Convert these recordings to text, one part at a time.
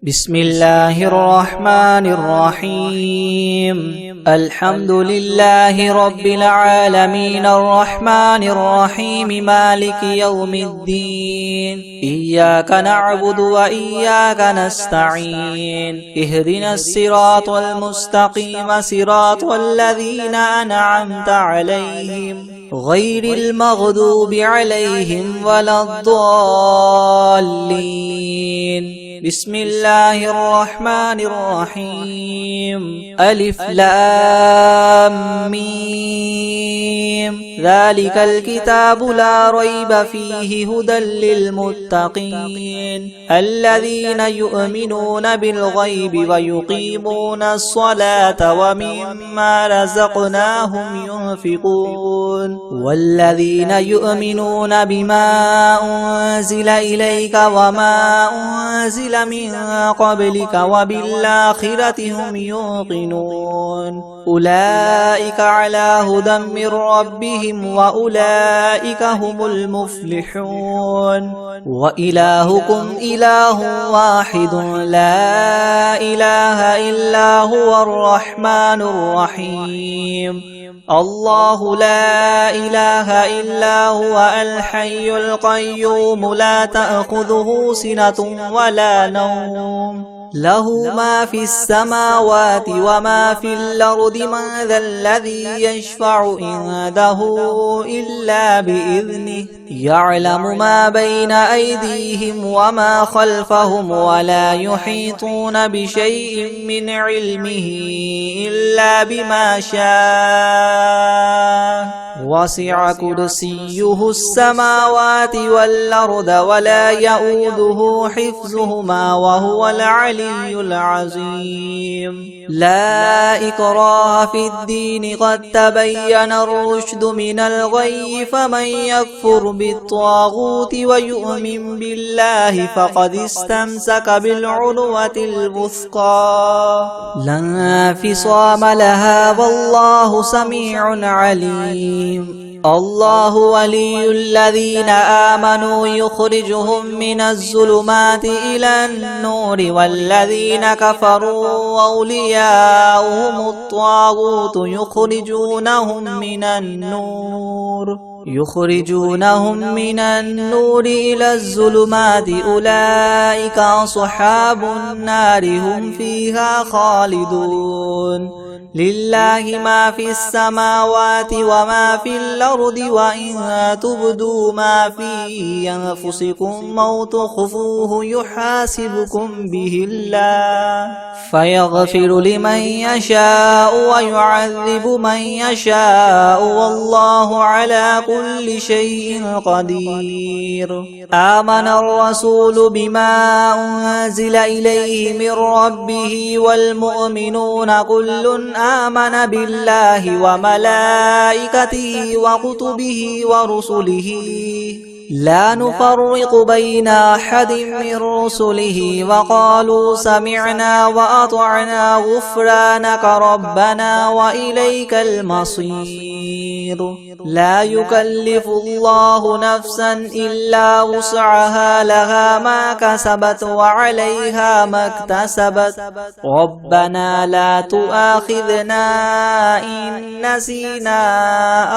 بسم الله الرحمن الرحيم. الحمد لله رب العالمين الرحمن الرحيم مالك يوم الدين. إياك نعبد وإياك نستعين. اهدنا الصراط المستقيم صراط الذين أنعمت عليهم غير المغضوب عليهم ولا الضالين. بسم الله الرحمن الرحيم. ألف لام ميم. ذلك الكتاب لا ريب فيه هدى للمتقين الذين يؤمنون بالغيب ويقيمون الصلاة ومما رزقناهم ينفقون والذين يؤمنون بما أنزل إليك وما أنزل من قبلك وبالآخرة هم يوقنون أولئك على هدى من ربهم وأولئك هم المفلحون. وإلهكم إله واحد لا إله إلا هو الرحمن الرحيم. الله لا إله إلا هو الحي القيوم لا تأخذه سنة ولا نوم له ما في السماوات وما في الأرض من ذا الذي يشفع عنده إلا بإذنه يعلم ما بين أيديهم وما خلفهم ولا يحيطون بشيء من علمه إلا بما شاء وسع كرسيه السماوات والأرض ولا يؤوده حفظهما وهو العلي العظيم. لا إكراه في الدين قد تبين الرشد من الغي فمن يكفر بالطاغوت ويؤمن بالله فقد استمسك بالعروة الوثقى لا انفصام لها والله سميع عليم. الله ولي الذين آمنوا يخرجهم من الظلمات إلى النور والذين كفروا أولياؤهم الطاغوت يخرجونهم من النور إلى الظلمات أولئك أصحاب النار هم فيها خالدون. لله ما في السماوات وما في الأرض وإن تبدوا ما في أنفسكم أو تخفوه يحاسبكم به الله فيغفر لمن يشاء ويعذب من يشاء والله على كل شيء قدير. آمن الرسول بما أنزل إليه من ربه والمؤمنون كل آمن بالله وملائكته وكتبه ورسله لا نفرق بين أحد من رسله وقالوا سمعنا وأطعنا غفرانك ربنا وإليك المصير. لا يكلف الله نفسا إلا وسعها لها ما كسبت وعليها ما اكتسبت ربنا لا تؤاخذنا إن نسينا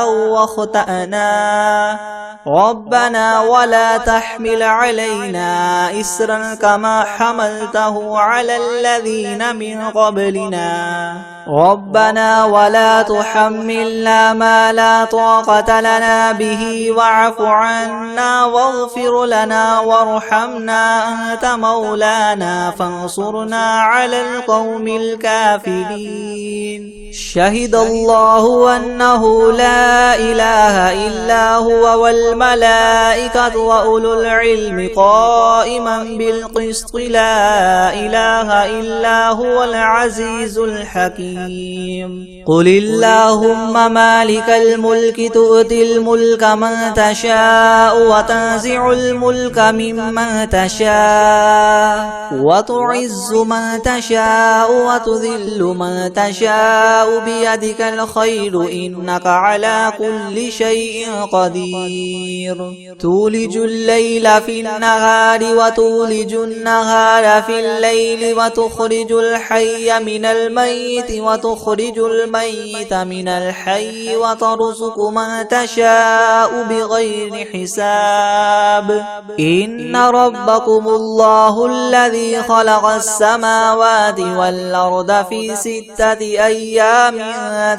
أو أخطأنا ربنا ولا تحمل علينا إسرا كما حملته على الذين من قبلنا ربنا ولا تحملنا ما لا طاقة لنا به واعف عنا واغفر لنا وارحمنا أنت مولانا فانصرنا على القوم الكافرين. شهد الله أنه لا إله إلا هو والملائكة وأولو العلم قائما بالقسط لا إله إلا هو العزيز الحكيم. قل اللهم مالك الملك تؤتي الملك من تشاء وتنزع الملك ممن تشاء وتعز من تشاء وتذل من تشاء بيدك الخير إنك على كل شيء قدير. تولج الليل في النهار وتولج النهار في الليل وتخرج الحي من الميت وتخرج الميت من الحي وترزق من تشاء بغير حساب إن ربكم الله الذي خلق السماوات والأرض في 6 أيام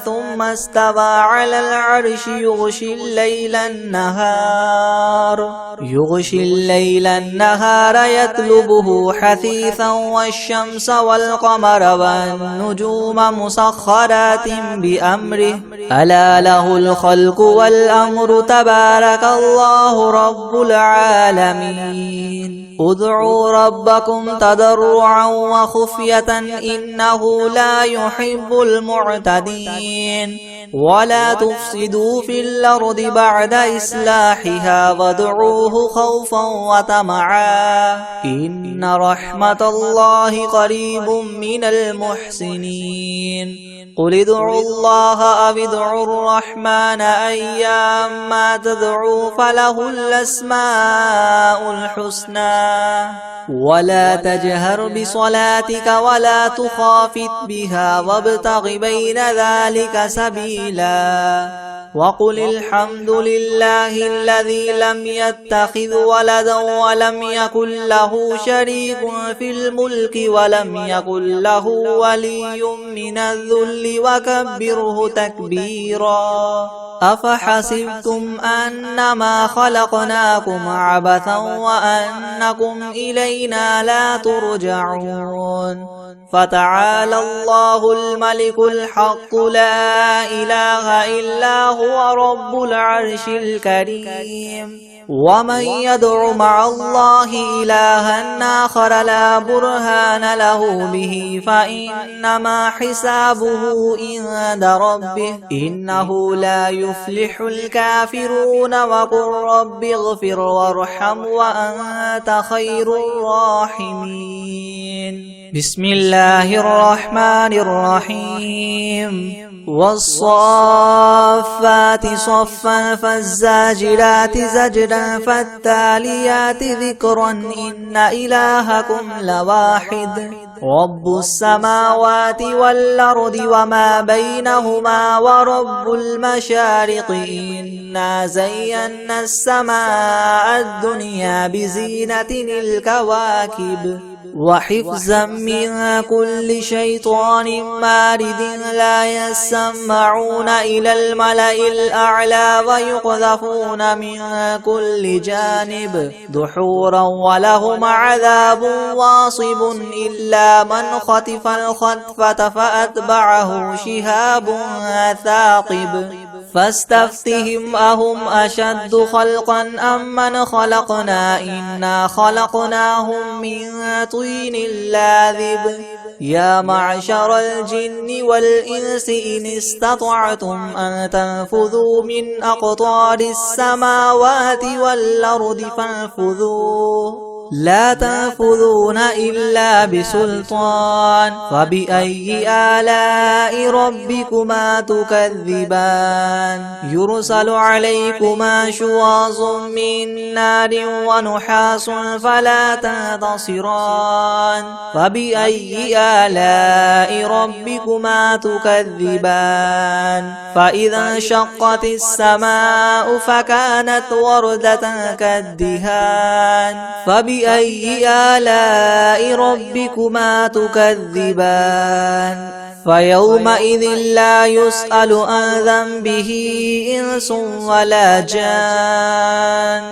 ثم استوى على العرش يغشي الليل النهار يطلبه حثيثا والشمس والقمر والنجوم مسخرات بأمره ألا له الخلق والأمر تبارك الله رب العالمين ادعوا ربكم تضرعا وخفية إنه لا يحب المعتدين ولا تفسدوا في الأرض بعد إصلاحها وادعوه خوفا وطمعا إن رحمة الله قريب من المحسنين قل ادعوا الله أو ادعوا الرحمن أيما تدعوا فله الأسماء الحسنى ولا تجهر بصلاتك ولا تخافت بها وابتغ بين ذلك سبيلا وقل الحمد لله الذي لم يتخذ ولدا ولم يكن له شريك في الملك ولم يكن له ولي من الذل وكبره تكبيرا أفحسبتم أنما خلقناكم عبثا وأنكم إلينا لا ترجعون فتعالى الله الملك الحق لا إله إلا هو رب العرش الكريم ومن يدع مع الله إلها آخر لا برهان له به فإنما حسابه عند ربه إنه لا يفلح الكافرون وقل رب اغفر وارحم وأنت خير الراحمين بسم الله الرحمن الرحيم والصافات صفا فالزاجرات زجرا فالتاليات ذكرا إن إلهكم لواحد رب السماوات والأرض وما بينهما ورب المشارق إنا زينا السماء الدنيا بزينة الكواكب وحفظا من كل شيطان مارد لا يسمعون إلى الملأ الأعلى ويقذفون من كل جانب دحورا ولهم عذاب واصب إلا من خطف الخطفة فأتبعه شهاب ثاقب فاستفتهم أهم أشد خلقا أم من خلقنا إنا خلقناهم من طين لاذب يا معشر الجن والإنس إن استطعتم أن تنفذوا من أقطار السماوات والأرض فانفذوا لا تنفذون إلا بسلطان فبأي آلاء ربكما تكذبان يرسل عليكما شواظ من نار ونحاس فلا تنتصران فبأي آلاء ربكما تكذبان فإذا انشقت السماء فكانت وردة كالدهان فبأي آلاء ربكما تكذبان فيومئذ لا يسأل عن ذنبه إنس ولا جان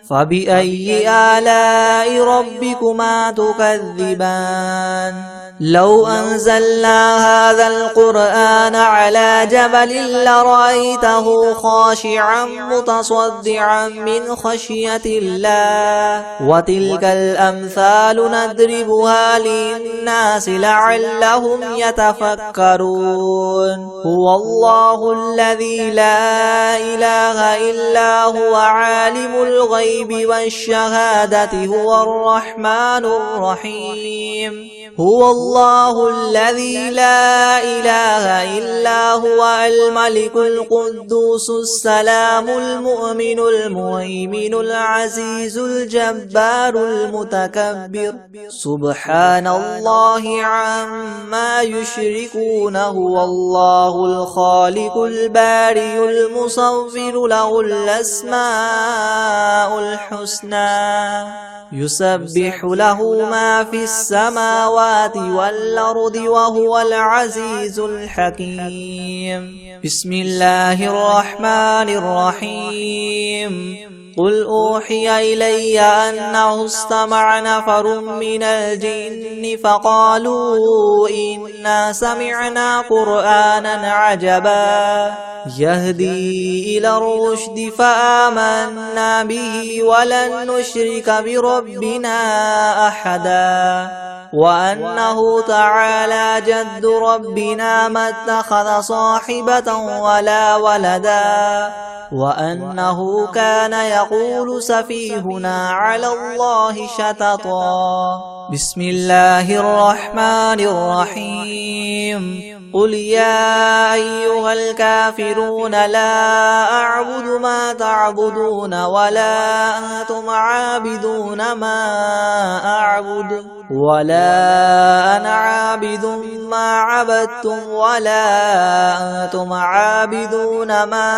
فبأي آلاء ربكما تكذبان لو أنزلنا هذا القرآن على جبل لرأيته خاشعا متصدعا من خشية الله وتلك الأمثال نضربها للناس لعلهم يتفكرون هو الله الذي لا إله إلا هو عالم الغيب والشهادة هو الرحمن الرحيم هو الله الذي لا إله إلا هو الملك القدوس السلام المؤمن المهيمن العزيز الجبار المتكبر سبحان الله عما يشركون هو الله الخالق البارئ المصور له الأسماء الحسنى يسبح له ما في السماوات والأرض وهو العزيز الحكيم بسم الله الرحمن الرحيم قل أوحي إلي أنه استمع نفر من الجن فقالوا إنا سمعنا قرآنا عجبا يهدي إلى الرشد فآمنا به ولن نشرك بربنا أحدا وأنه تعالى جد ربنا ما اتخذ صاحبة ولا ولدا وأنه كان يقول سفيهنا على الله شططا بسم الله الرحمن الرحيم قل يا أيها الكافرون لا أعبد ما تعبدون ولا أنتم عابدون ما أعبد ولا أنا عابد ما عبدتم ولا أنتم عابدون ما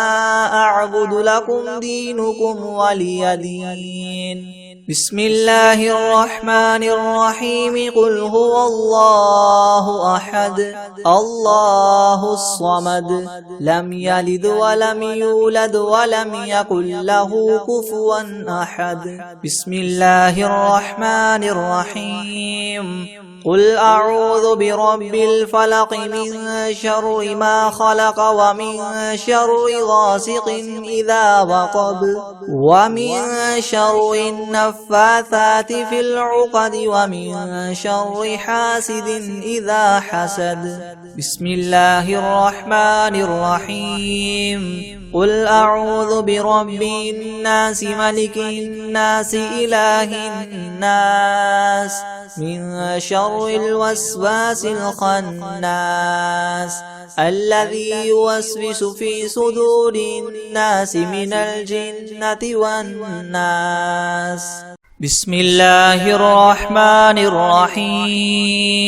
أعبد لكم دينكم ولي دين بسم الله الرحمن الرحيم قل هو الله أحد الله الصمد لم يلد ولم يولد ولم يكن له كفوا أحد بسم الله الرحمن الرحيم قل أعوذ برب الفلق من شر ما خلق ومن شر غاسق إذا وقب ومن شر النفاثات في العقد ومن شر حاسد إذا حسد بسم الله الرحمن الرحيم قل أعوذ برب الناس ملك الناس إله الناس من شر الوسواس الخناس الذي يوسوس في صدور الناس من الجنة والناس بسم الله الرحمن الرحيم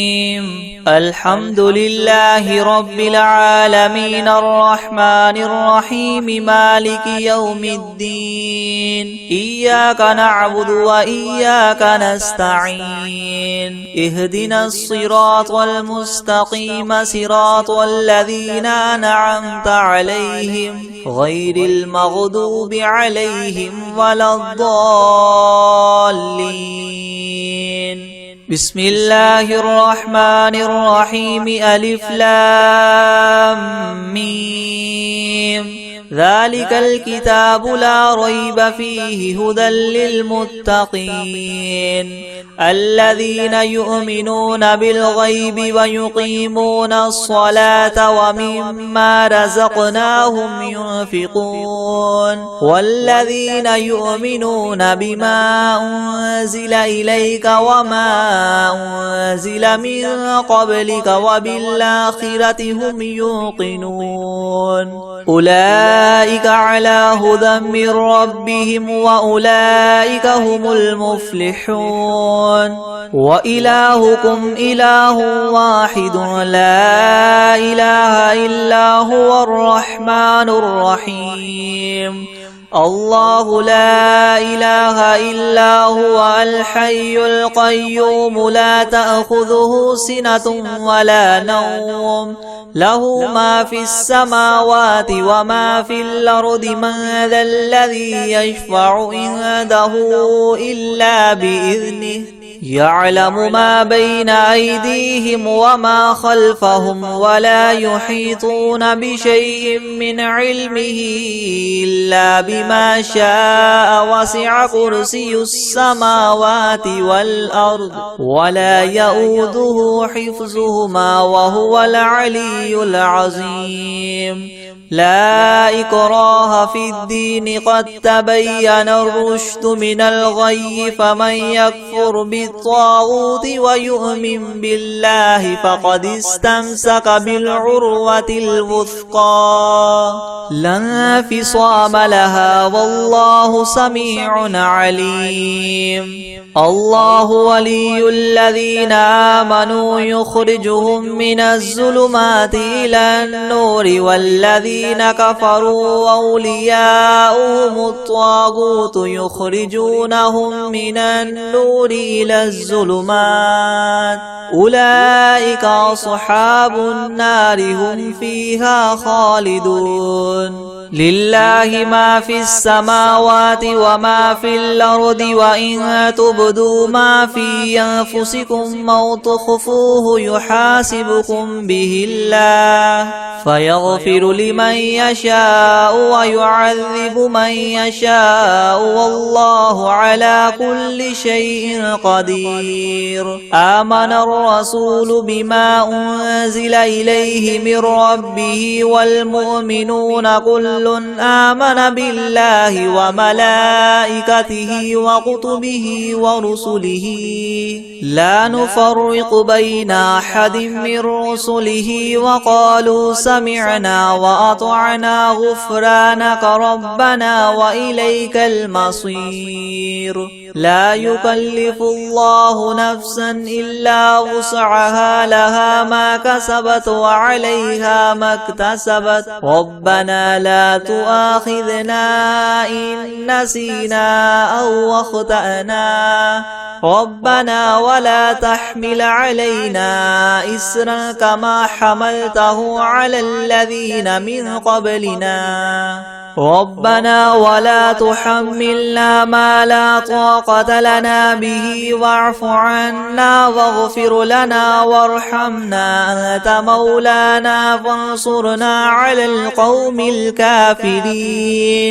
الحمد لله رب العالمين الرحمن الرحيم مالك يوم الدين إياك نعبد وإياك نستعين اهدنا الصراط المستقيم صراط الذين أنعمت عليهم غير المغضوب عليهم ولا الضالين بسم الله الرحمن الرحيم ألف لام ميم ذلك الكتاب لا ريب فيه هدى للمتقين الذين يؤمنون بالغيب ويقيمون الصلاة ومما رزقناهم ينفقون والذين يؤمنون بما أنزل إليك وما أنزل من قبلك وبالآخرة هم يوقنون أولئك على هدى من ربهم وأولئك هم المفلحون وإلهكم إله واحد لا إله إلا هو الرحمن الرحيم الله لا إله إلا هو الحي القيوم لا تأخذه سنة ولا نوم له ما في السماوات وما في الأرض من ذا الذي يشفع عنده إلا بإذنه يعلم ما بين أيديهم وما خلفهم ولا يحيطون بشيء من علمه إلا بما شاء وسع كرسي السماوات والأرض ولا يؤوده حفظهما وهو العلي العظيم لا إكراه في الدين قد تبين الرشد من الغي فمن يكفر بالطاغوت ويؤمن بالله فقد استمسك بالعروة الوثقى لا انفصام لها والله سميع عليم الله ولي الذين آمنوا يخرجهم من الظلمات إلى النور والذين كفروا أولياؤهم الطاغوت يخرجونهم من النور إلى الظلمات أولئك أصحاب النار هم فيها خالدون لله ما في السماوات وما في الأرض وإن تبدوا ما في أنفسكم أو تخفوه يحاسبكم به الله فيغفر لمن يشاء ويعذب من يشاء والله على كل شيء قدير آمن الرسول بما أنزل إليه من ربه والمؤمنون كل آمن بالله وملائكته وكتبه ورسله لا نفرق بين أحد من رسله وقالوا سمعنا وأطعنا غفرانك ربنا وإليك المصير لا يكلف الله نفسا إلا وسعها لها ما كسبت وعليها ما اكتسبت ربنا لا تؤاخذنا إن نسينا أو أخطأنا ربنا ولا تحمل علينا إسرا كما حملته على الذين من قبلنا ربنا ولا تحملنا ما لا طاقة لنا به واعف عنا واغفر لنا وارحمنا أنت مولانا فانصرنا على القوم الكافرين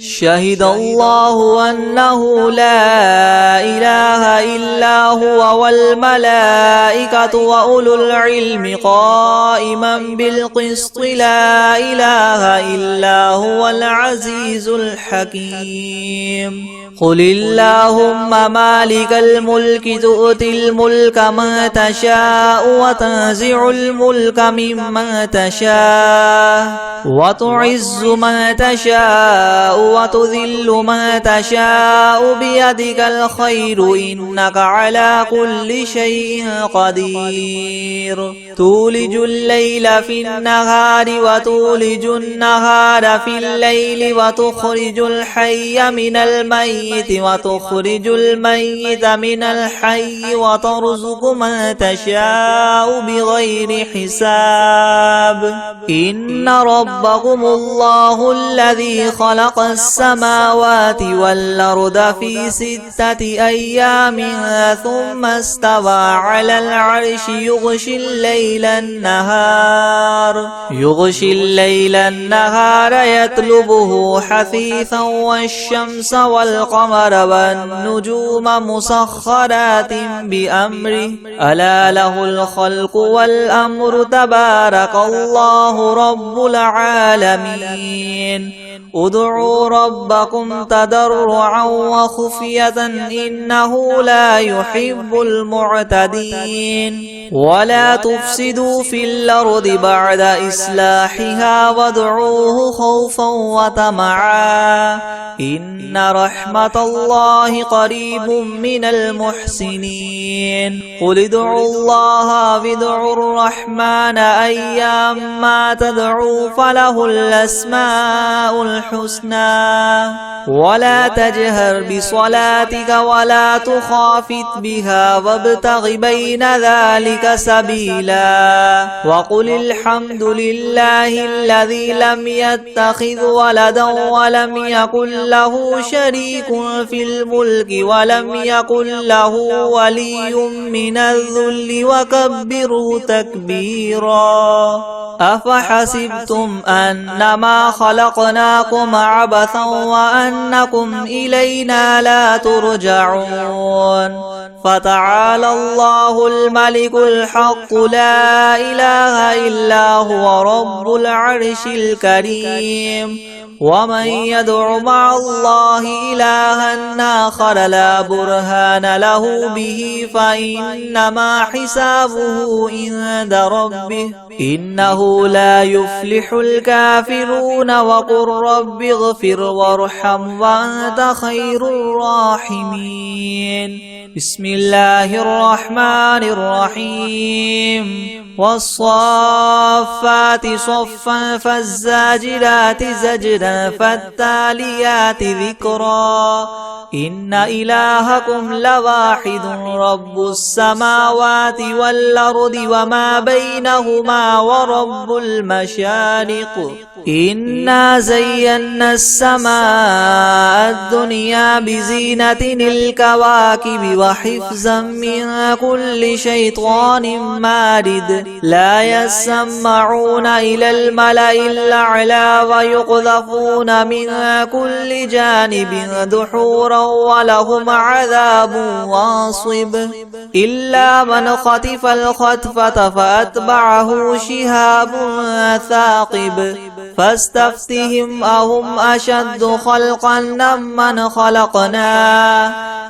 شهد الله أنه لا إله إلا هو والملائكة وأولو العلم قائما بالقسط لا إله إلا هو العزيز الحكيم قل اللهم مالك الملك تؤتي الملك من تشاء وتنزع الملك ممن تشاء وتعز من تشاء وتذل من تشاء بيدك الخير إنك على كل شيء قدير تولج الليل في النهار وتولج النهار في الليل وتخرج الحي من الميت وتخرج الميت من الحي وترزق من تشاء بغير حساب إن ربكم الله الذي خلق السماوات والأرض في 6 أيام ثم استوى على العرش يغشي الليل النهار يطلبه حثيثا والشمس والقمر والنجوم مسخرات بأمره ألا له الخلق والأمر تبارك الله رب العالمين ادعوا ربكم تضرعا وخفية إنه لا يحب المعتدين ولا تفسدوا في الأرض بعد إصلاحها وادعوه خوفا وطمعا إن رحمة الله قريب من المحسنين قل ادعوا الله وادعوا الرحمن أيما تدعوا فله الأسماء الحسنى ولا تجهر بصلاتك ولا تخافت بها وابتغ بين ذلك سبيلا وقل الحمد لله الذي لم يتخذ ولدا ولم يكن له شريك في الملك ولم يكن له ولي من الذل وكبره تكبيرا أفحسبتم أنما خلقناكم عبثا وأنكم إلينا لا ترجعون فتعالى الله الملك الحق لا إله إلا هو رب العرش الكريم ومن يدع مع الله إلها آخر لا برهان له به فإنما حسابه عند ربه إنه لا يفلح الكافرون وقل رب اغفر وارحم وأنت خير الراحمين بسم الله الرحمن الرحيم والصافات صفا فالزاجرات زجرا فالتاليات ذكرا إن إلهكم لواحد رب السماوات والأرض وما بينهما ورب المشارق إنا زينا السماء الدنيا بزينة الكواكب وحفظا من كل شيطان مارد لا يسمعون إلى الملأ الأعلى ويقذفون من كل جانب دحورا ولهم عذاب واصب إلا من خطف الخطفة فأتبعه شهاب ثاقب فاستفتهم أهم أشد خلقا ممن خلقنا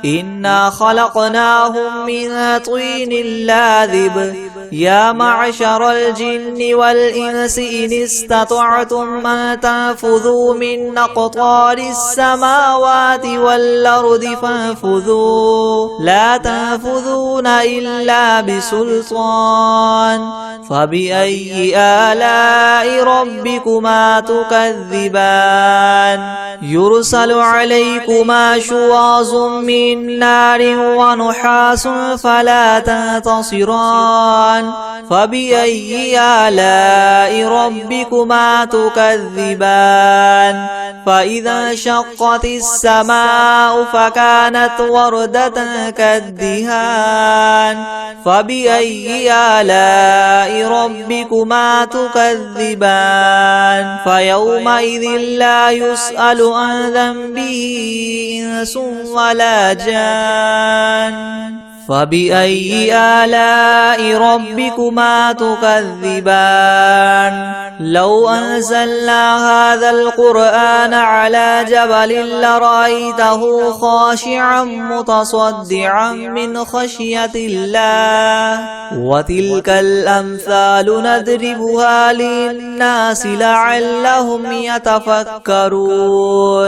إنا خلقناهم من طين لاذب يا معشر الجن والإنس إن استطعتم أن تنفذوا من أقطار السماوات والأرض فانفذوا لا تنفذون إلا بسلطان فبأي آلاء ربكما تكذبان يرسل عليكما شواظ من نار ونحاس فلا تنتصران فبأي آلاء ربكما تكذبان فإذا انشقت السماء فكانت وردة كالدهان فبأي آلاء ربكما تكذبان فيومئذ لا يسأل عن ذنبه إنس ولا جان فبأي آلاء ربكما تكذبان لو أنزلنا هذا القرآن على جبل لرأيته خاشعا متصدعا من خشية الله وتلك الأمثال نضربها للناس لعلهم يتفكرون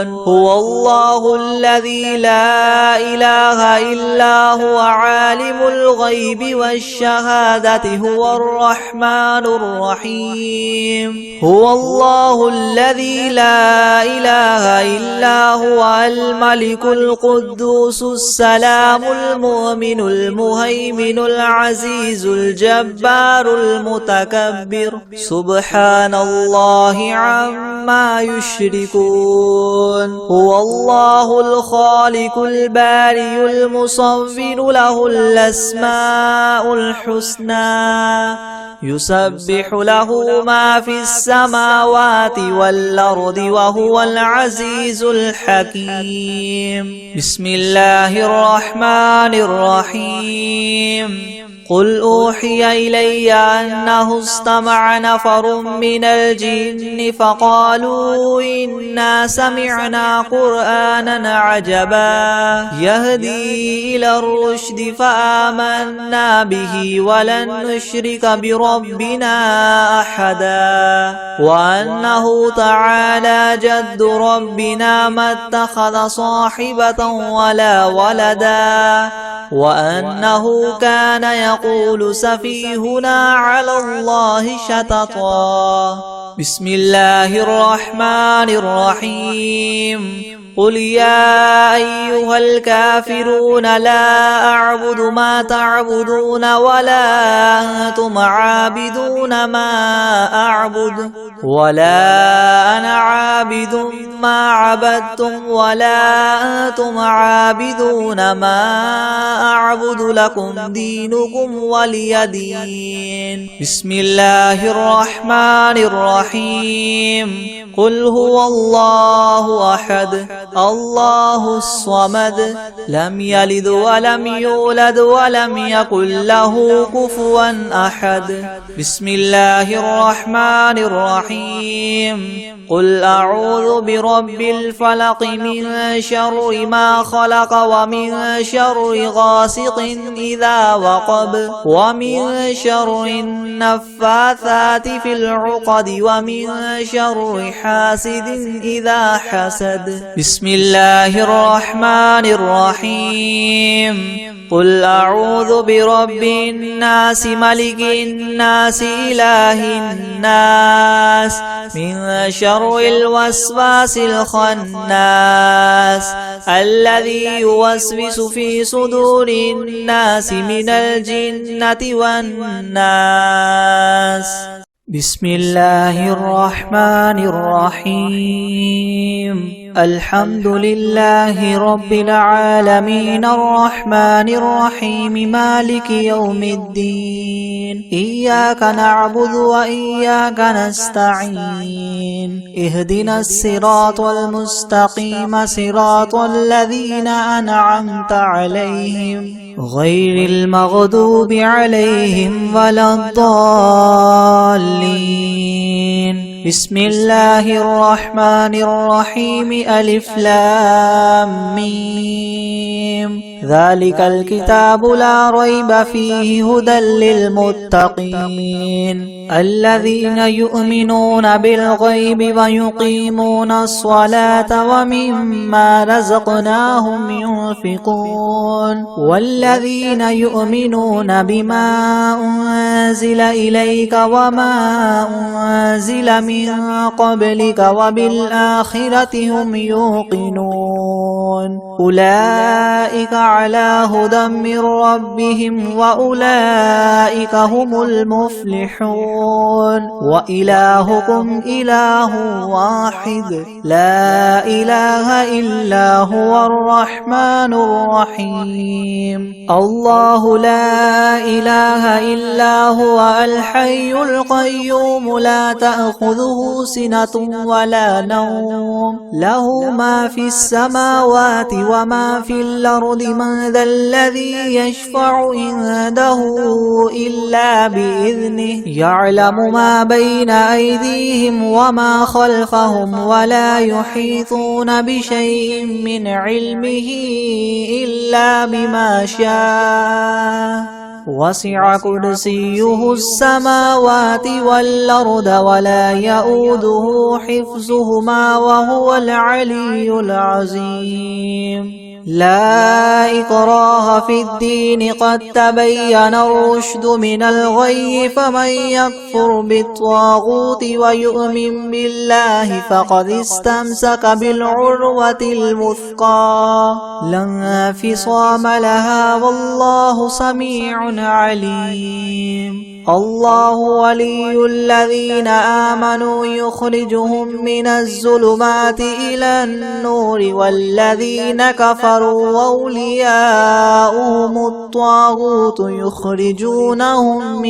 هو الله الذي لا إله إلا هو عالم الغيب والشهادة هو الرحمن الرحيم هو الله الذي لا إله إلا هو الملك القدوس السلام المؤمن المهيمن العزيز الجبار المتكبر سبحان الله عما يشركون هو الله الخالق البارئ المصور له الأسماء الحسنى يسبح له ما في السماوات والأرض وهو العزيز الحكيم بسم الله الرحمن الرحيم قل أوحي إلي أنه استمع نفر من الجن فقالوا إنا سمعنا قرآنا عجبا يهدي إلى الرشد فآمنا به ولن نشرك بربنا أحدا وأنه تعالى جد ربنا ما اتخذ صاحبة ولا ولدا وأنه كان يقول سفيهنا على الله شططا بسم الله الرحمن الرحيم قل يا أيها الكافرون لا أعبد ما تعبدون ولا أنتم عابدون ما أعبد ولا أنا عابد ما عبدتم ولا أنتم عابدون ما أعبد لكم دينكم ولي دين بسم الله الرحمن الرحيم قل هو الله أحد الله الصمد لم يلد ولم يولد ولم يكن له كفوا أحد بسم الله الرحمن الرحيم قل أعوذ برب الفلق من شر ما خلق ومن شر غاسق إذا وقب ومن شر النفاثات في العقد ومن شر حاسد إذا حسد بسم الله الرحمن الرحيم قل أعوذ برب الناس ملك الناس إله الناس من شر الوسواس الخناس الذي يوسوس في صدور الناس من الجنة والناس بسم الله الرحمن الرحيم الحمد لله رب العالمين الرحمن الرحيم مالك يوم الدين إياك نعبد وإياك نستعين اهدنا الصراط المستقيم صراط الذين أنعمت عليهم غير المغضوب عليهم ولا الضالين بسم الله الرحمن الرحيم ألف لام ميم ذلك الكتاب لا ريب فيه هدى للمتقين الذين يؤمنون بالغيب ويقيمون الصلاة ومما رزقناهم ينفقون والذين يؤمنون بما أنزل إليك وما أنزل من قبلك وبالآخرة هم يوقنون أولئك على هدى من ربهم وأولئك هم المفلحون وإلهكم إله واحد لا إله إلا هو الرحمن الرحيم الله لا إله إلا هو الحي القيوم لا تأخذه سنة ولا نوم له ما في السماوات وما في الأرض من ذا الذي يشفع عنده إلا بإذنه يعلم ما بين أيديهم وما خلفهم ولا يحيطون بشيء من علمه إلا بما شاء وسع كرسيه السماوات والأرض ولا يؤوده حفظهما وهو العلي العظيم لا إكراه في الدين قد تبين الرشد من الغي فمن يكفر بالطاغوت ويؤمن بالله فقد استمسك بالعروة الوثقى لا انفصام لها والله سميع عليم الله ولي الذين آمنوا يخرجهم من الظلمات إلى النور والذين كفروا أولياؤهم الطاغوت يخرجونهم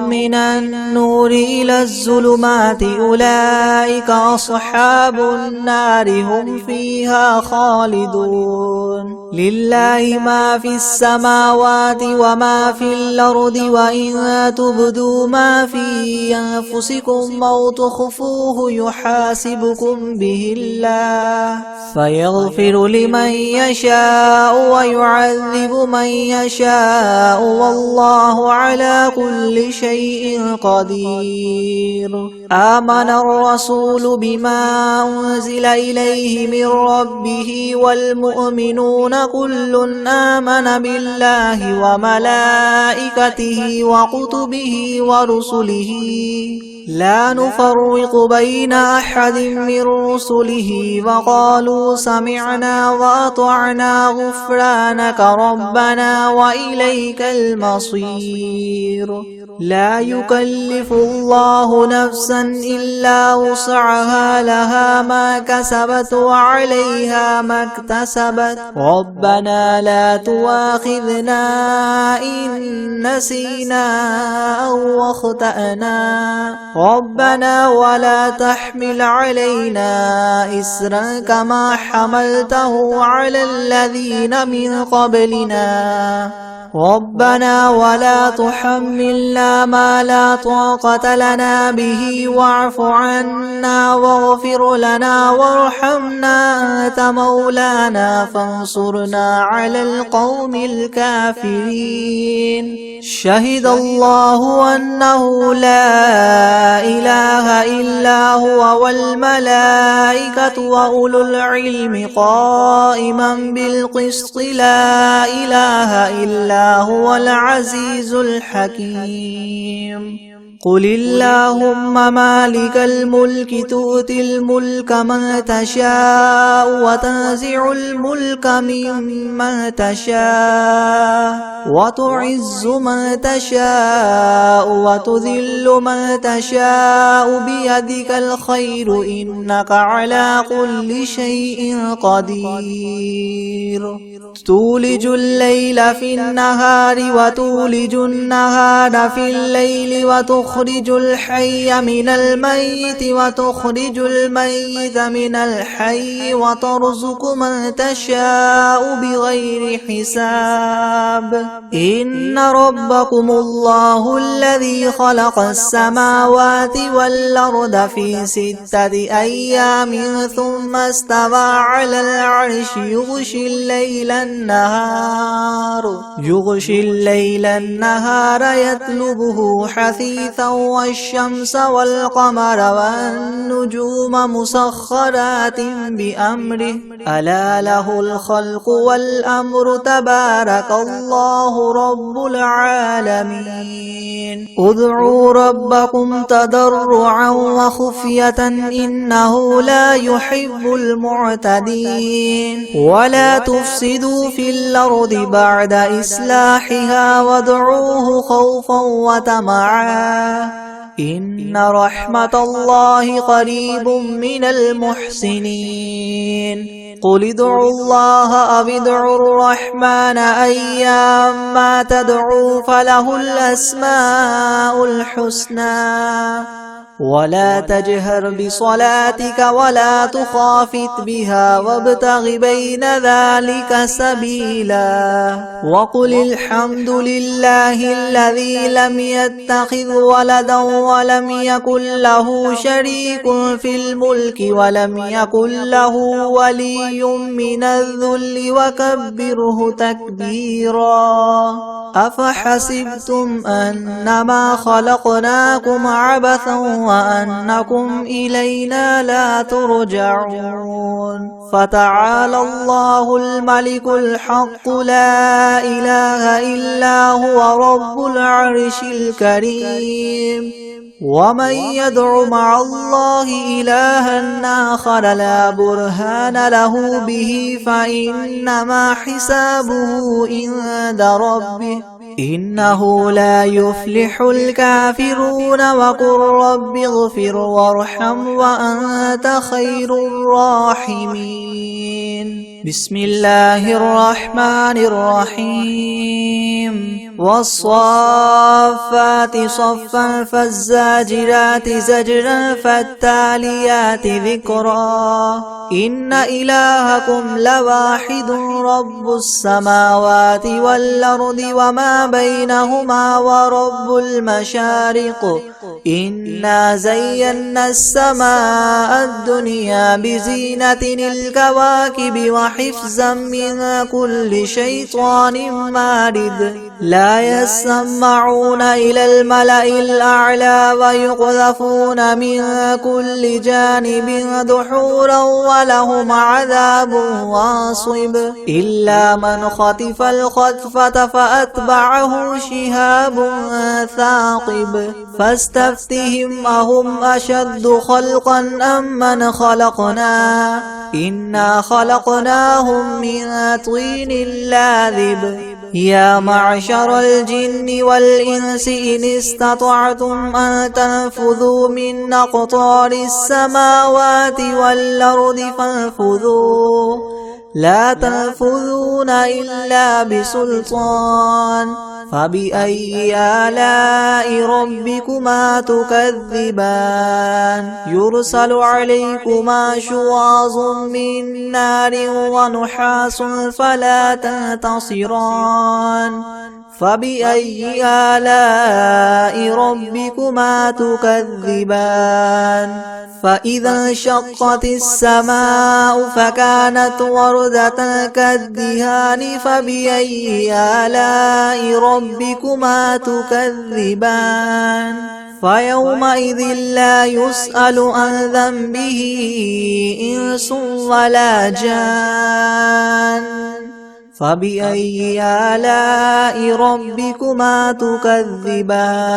من النور إلى الظلمات أولئك أصحاب النار هم فيها خالدون لله ما في السماوات وما في الأرض وإن تبدوا ما في أنفسكم أو تخفوه يحاسبكم به الله فيغفر لمن يشاء ويعذب من يشاء والله على كل شيء قدير آمن الرسول بما أنزل إليه من ربه والمؤمنون كل آمن بالله وملائكته وكتبه ورسله لا نفرق بين أحد من رسله وقالوا سمعنا وأطعنا غفرانك ربنا وإليك المصير لا يكلف الله نفسا إلا وسعها لها ما كسبت وعليها ما اكتسبت ربنا لا تؤاخذنا إن نسينا أو أخطأنا ربنا ولا تحمل علينا إسرا كما حملته على الذين من قبلنا ربنا ولا تحملنا ما لا طاقة لنا به واعف عنا واغفر لنا وارحمنا أنت مولانا فانصرنا على القوم الكافرين شهد الله أنه لا إله إلا هو والملائكة وأولو العلم قائما بالقسط لا إله إلا هو العزيز الحكيم قل اللهم مالك الملك تؤتي الملك من تشاء وتنزع الملك ممن تشاء وتعز من تشاء وتذل من تشاء بيدك الخير إنك على كل شيء قدير تولج الليل في النهار وتولج النهار في الليل وتخرج الحي من الميت وتخرج الميت من الحي وترزق من تشاء بغير حساب إن ربكم الله الذي خلق السماوات والأرض في 6 أيام ثم استوى على العرش يغشي الليل النهار يطلبه حثيثا والشمس والقمر والنجوم مسخرات بأمره ألا له الخلق والأمر تبارك الله رب العالمين ادعوا ربكم تضرعا وخفية إنه لا يحب المعتدين ولا تفسدوا في الأرض بعد إصلاحها وادعوه خوفا وطمعا إن رحمة الله قريب من المحسنين قل ادعوا الله أو ادعوا الرحمن أيما تدعوا فله الأسماء الحسنى ولا تجهر بصلاتك ولا تخافت بها وابتغ بين ذلك سبيلا وقل الحمد لله الذي لم يتخذ ولدا ولم يكن له شريك في الملك ولم يكن له ولي من الذل وكبره تكبيرا أفحسبتم أنما خلقناكم عبثا وأنكم إلينا لا ترجعون فتعالى الله الملك الحق لا إله إلا هو رب العرش الكريم ومن يدع مع الله إلها آخر لا برهان له به فإنما حسابه عند ربه إنه لا يفلح الكافرون وقل رب اغفر وارحم وأنت خير الراحمين بسم الله الرحمن الرحيم والصافات صفا فالزاجرات زجرا فالتاليات ذكرا إن إلهكم لواحد رب السماوات والأرض وما بينهما ورب المشارق إنا زينا السماء الدنيا بزينة الكواكب وحفظا من كل شيطان مارد لا يسمعون إلى الملأ الأعلى ويقذفون من كل جانب دحورا ولهم عذاب واصب إلا من خطف الخطفة فأتبعه شهاب ثاقب فاستفتهم أهم أشد خلقا أم من خلقنا إنا خلقناهم من طين لاذب يا معشر الجن والإنس إن استطعتم أن تنفذوا من أقطار السماوات والأرض فانفذوا لا تنفذون إلا بسلطان فبأي آلاء ربكما تكذبان يرسل عليكما شواظ من نار ونحاس فلا تنتصران فبأي آلاء ربكما تكذبان فإذا انشقت السماء فكانت وردة كالدهان فبأي آلاء ربكما تكذبان فيومئذ لا يسأل عن ذنبه إنس ولا جان فبأي آلاء ربكما تكذبان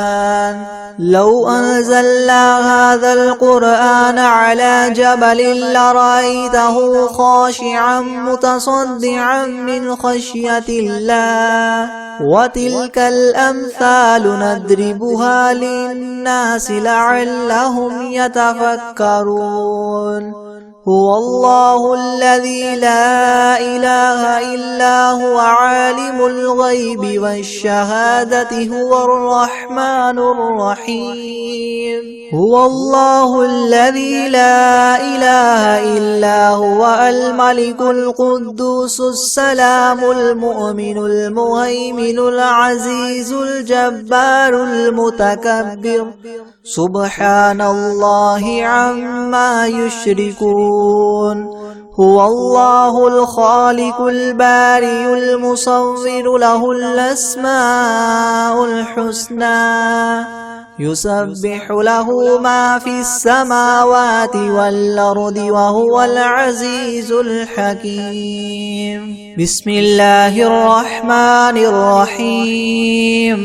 لو أنزلنا هذا القرآن على جبل لرأيته خاشعا متصدعا من خشية الله وتلك الأمثال نضربها للناس لعلهم يتفكرون هو الله الذي لا إله إلا هو عالم الغيب والشهادة هو الرحمن الرحيم هو الله الذي لا إله إلا هو الملك القدوس السلام المؤمن المهيمن العزيز الجبار المتكبر سبحان الله عما يشركون هو الله الخالق البارئ المصور له الأسماء الحسنى يسبح له ما في السماوات والأرض وهو العزيز الحكيم بسم الله الرحمن الرحيم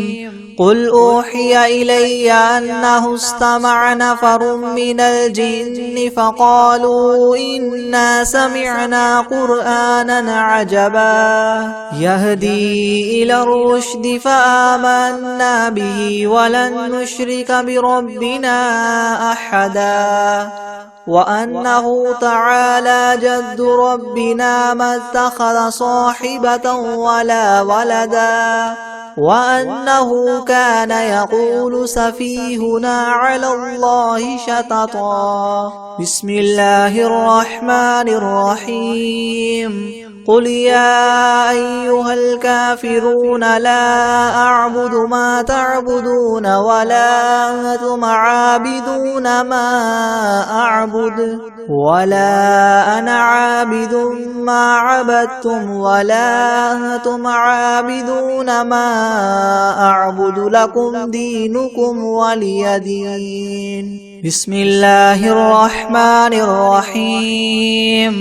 قل أوحي إلي أنه استمع نفر من الجن فقالوا إنا سمعنا قرآنا عجبا يهدي إلى الرشد فآمنا به ولن نشرك بربنا أحدا وأنه تعالى جد ربنا ما اتخذ صاحبة ولا ولدا وأنه كان يقول سفيهنا على الله شططا بسم الله الرحمن الرحيم قل يا أيها الكافرون لا أعبد ما تعبدون ولا أنتم عابدون ما أعبد ولا أنا عابد ما عبدتم ولا أنتم عابدون ما أعبد لكم دينكم ولي دين بسم الله الرحمن الرحيم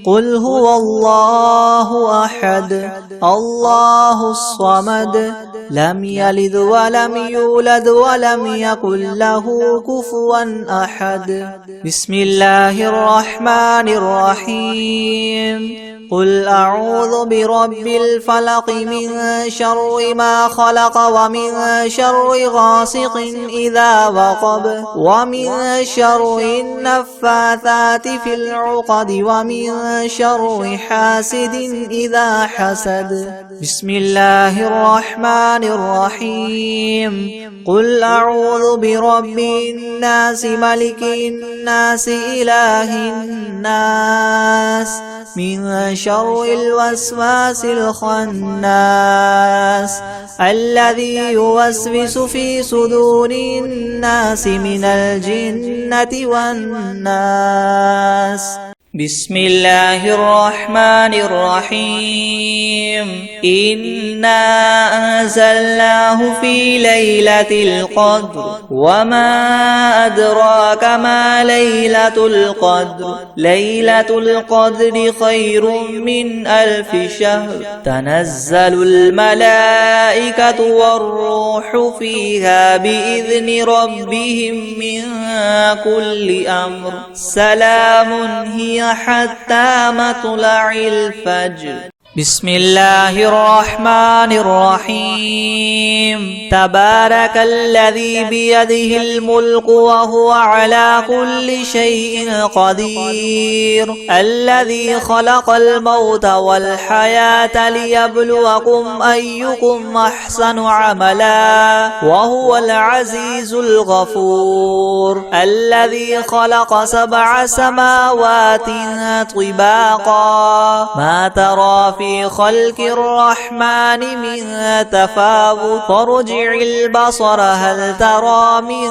قل هو الله أحد الله الصمد لم يلد ولم يولد ولم يكن له كفوا أحد بسم الله الرحمن الرحيم قل أعوذ برب الفلق من شر ما خلق ومن شر غاسق إذا وقب ومن شر النفاثات في العقد ومن شر حاسد إذا حسد بسم الله الرحمن الرحيم قل أعوذ برب الناس ملك الناس إله الناس من شر الوسواس الخناس الذي يوسوس في صدور الناس من الجنة والناس بسم الله الرحمن الرحيم إنا أنزلناه في ليلة القدر وما أدراك ما ليلة القدر ليلة القدر خير من 1000 شهر تنزل الملائكة والروح فيها بإذن ربهم من كل أمر سلام هي حتى مطلع الفجر. بسم الله الرحمن الرحيم تبارك الذي بيده الملك وهو على كل شيء قدير الذي خلق الموت والحياة ليبلوكم أيكم أحسن عملا وهو العزيز الغفور الذي خلق 7 سماوات طباقا ما ترى في خلق الرحمن من تفاوت فارجع البصر هل ترى من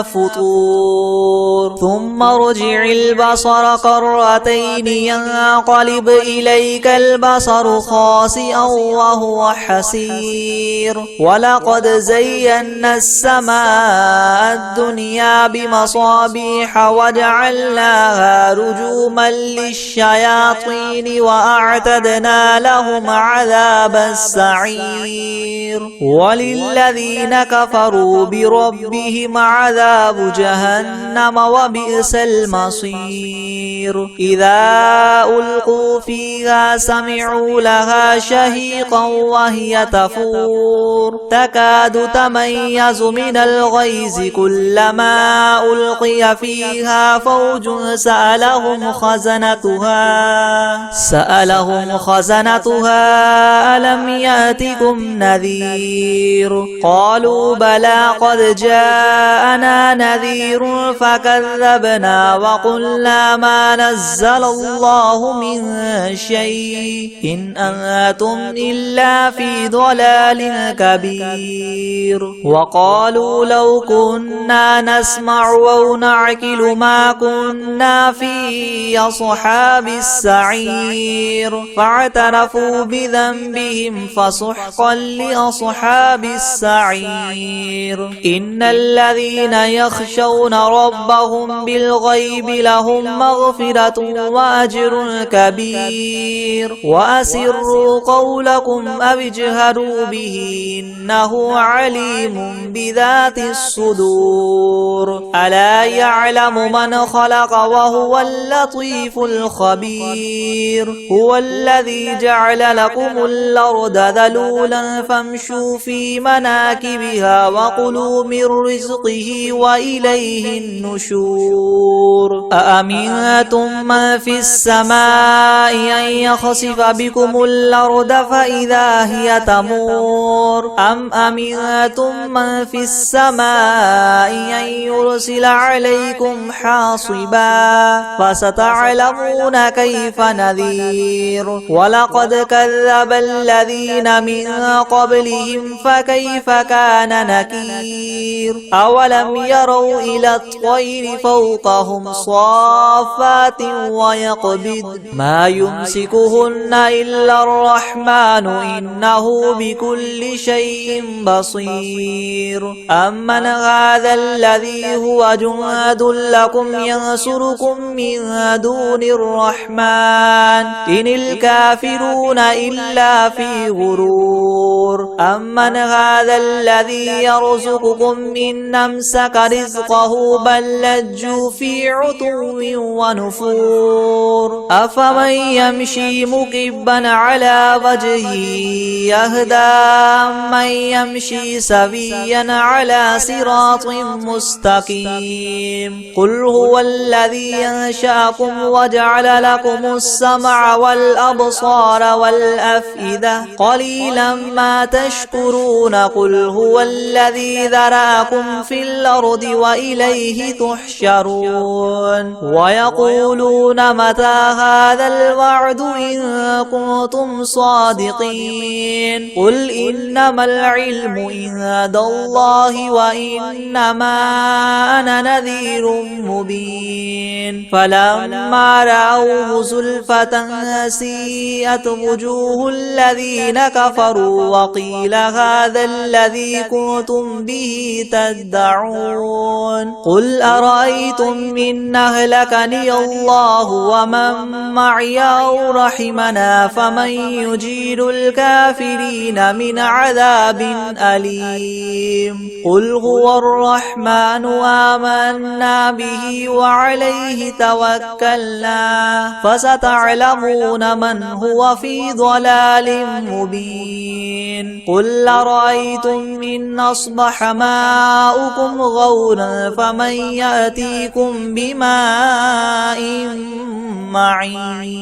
فطور ثم ارجع البصر كرتين ينقلب إليك البصر خاسئا وهو حسير ولقد زينا السماء الدنيا بمصابيح وجعلناها رجوما للشياطين وأعتدنا لهم عذاب السعير وللذين كفروا بربهم عذاب جهنم وبئس المصير إذا ألقوا فيها سمعوا لها شهيقا وهي تفور تكاد تميز من الغيظ كلما ألقي فيها فوج سألهم خزنتها ألم يأتكم نذير قالوا بلى قد جاءنا نذير فكذبنا وقلنا ما نزل الله من شيء إن أنتم إلا في ضلال كبير وقالوا لو كنا نسمع أو نعقل ما كنا في أصحاب السعير فاعترفوا بذنبهم فسحقا لأصحاب السعير إن الذين يخشون ربهم بالغيب لهم مغفرة وأجر كبير وأسروا قولكم أو اجهروا به إنه عليم بذات الصدور ألا يعلم من خلق وهو اللطيف الخبير هو الذي جعل لكم الأرض ذلولا فامشوا في مناكبها وكلوا من رزقه وإليه النشور أأمنتم من في السماء أن يخسف بكم الأرض فإذا هي تمور أم أمنتم من في السماء أن يرسل عليكم حاصبا فستعلمون كيف نذير ولقد كذب الذين من قبلهم فكيف كان نكير أولم يروا إلى الطير فوقهم صافات ويقبض ما يمسكهن إلا الرحمن إنه بكل شيء بصير أمن هذا الذي هو جند لكم ينصركم من دون الرحمن إن الكافرون إلا في غرور أمن هذا الذي يرزقكم إن أمسك رزقه بل لجوا في عتو ونفور أفمن يمشي مكبا على وجهه يهدى من يمشي سويا على صراط مستقيم قل هو الذي أنشأكم وجعل لكم السمع والأبصار والأفئدة قليلا ما تشكرون قل هو الذي ذراكم في الأرض وإليه تحشرون ويقولون متى هذا الوعد إن كنتم صادقين قل إنما العلم عند الله وإنما أنا نذير مبين فلما رأوه زلفة سيئت وجوه الذين كفروا وقيل هذا الذي كنتم به تدعون قل أرأيتم إن أهلكني الله ومن معي أو رحمنا فمن يجير الكافرين من عذاب أليم قل هو الرحمن آمنا به وعليه توكلنا فستعلمون من هو في ضلال مبين قل أرأيتم إن أصبح ماؤكم غورا فمن يأتيكم بماء معين